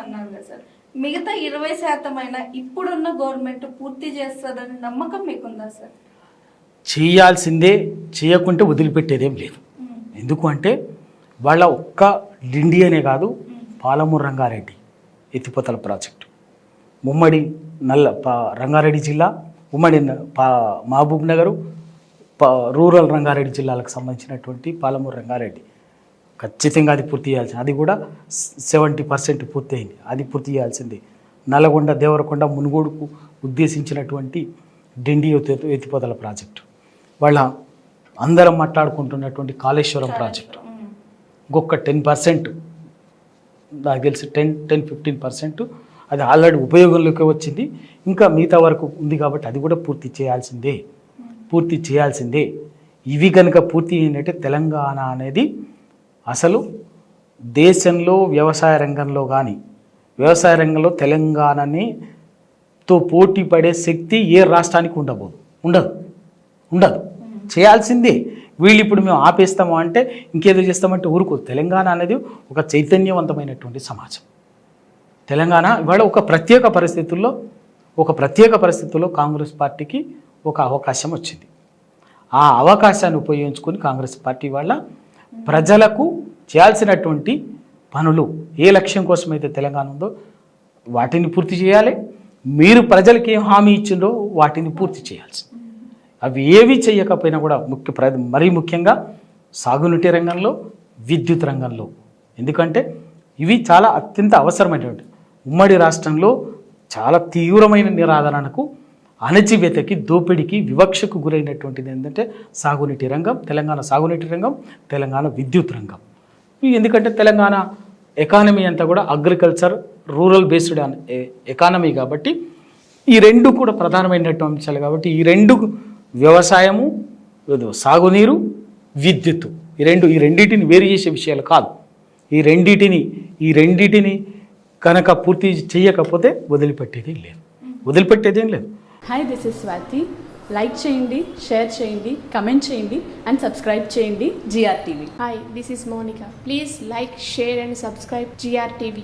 అన్నారు కదా సార్, మిగతా 20% అయినా ఇప్పుడున్న గవర్నమెంట్ పూర్తి చేస్తుందని నమ్మకం మీకుందా సార్? చేయాల్సిందే, చేయకుంటే వదిలిపెట్టేదేం లేదు. ఎందుకు అంటే వాళ్ళ ఒక్క డిండి అనే కాదు, పాలమూరు రంగారెడ్డి ఎత్తిపోతల ప్రాజెక్టు, ఉమ్మడి రంగారెడ్డి జిల్లా, ఉమ్మడి మహబూబ్ నగరు, రూరల్ రంగారెడ్డి జిల్లాలకు సంబంధించినటువంటి పాలమూరు రంగారెడ్డి ఖచ్చితంగా అది పూర్తి చేయాల్సింది. అది కూడా 70% పూర్తి అయింది, అది పూర్తి చేయాల్సింది. నల్గొండ, దేవరకొండ, మునుగోడుకు ఉద్దేశించినటువంటి డిండి ఎత్తిపోతల ప్రాజెక్టు, వాళ్ళ అందరం మాట్లాడుకుంటున్నటువంటి కాళేశ్వరం ప్రాజెక్టు ఇంకొక 10%, నాకు తెలిసి 10-15% అది ఆల్రెడీ ఉపయోగంలోకి వచ్చింది. ఇంకా మిగతా వరకు ఉంది కాబట్టి అది కూడా పూర్తి చేయాల్సిందే. ఇవి కనుక పూర్తి అయినట్టే తెలంగాణ అనేది అసలు దేశంలో వ్యవసాయ రంగంలో తెలంగాణతో పోటీ పడే శక్తి ఏ రాష్ట్రానికి ఉండదు. చేయాల్సిందే. వీళ్ళు ఇప్పుడు మేము ఆపేస్తాము అంటే, ఇంకేదో చేస్తామంటే ఊరుకో. తెలంగాణ అనేది ఒక చైతన్యవంతమైనటువంటి సమాజం. తెలంగాణ ఇవాళ ఒక ప్రత్యేక పరిస్థితుల్లో కాంగ్రెస్ పార్టీకి ఒక అవకాశం వచ్చింది. ఆ అవకాశాన్ని ఉపయోగించుకొని కాంగ్రెస్ పార్టీ వాళ్ళ ప్రజలకు చేయాల్సినటువంటి పనులు, ఏ లక్ష్యం కోసమైతే తెలంగాణ ఉందో వాటిని పూర్తి చేయాలి. మీరు ప్రజలకి ఏం హామీ ఇచ్చిందో వాటిని పూర్తి చేయాల్సి. అవి ఏవి చేయకపోయినా కూడా మరీ ముఖ్యంగా సాగునీటి రంగంలో, విద్యుత్ రంగంలో, ఎందుకంటే ఇవి చాలా అత్యంత అవసరమైనటువంటి, ఉమ్మడి రాష్ట్రంలో చాలా తీవ్రమైన నిరాదరణకు, అణచివేతకి, దోపిడికి, వివక్షకు గురైనటువంటిది ఏంటంటే సాగునీటి రంగం, తెలంగాణ సాగునీటి రంగం, తెలంగాణ విద్యుత్ రంగం. ఎందుకంటే తెలంగాణ ఎకానమీ అంతా కూడా అగ్రికల్చర్, రూరల్ బేస్డ్ ఎకానమీ కాబట్టి ఈ రెండు కూడా ప్రధానమైనటువంటి అంశాలు. కాబట్టి ఈ రెండు, వ్యవసాయము, సాగునీరు, విద్యుత్తు, ఈ రెండింటిని వేరు చేసే విషయాలు కాదు. ఈ రెండింటిని కనుక పూర్తి చేయకపోతే వదిలిపెట్టేదేం లేదు. Hi, this is Swathi. Like చేయండి, షేర్ చేయండి, కమెంట్ చేయండి అండ్ సబ్స్క్రైబ్ చేయండి GRTV. Hi, this is Monica. Please like, share and subscribe GRTV.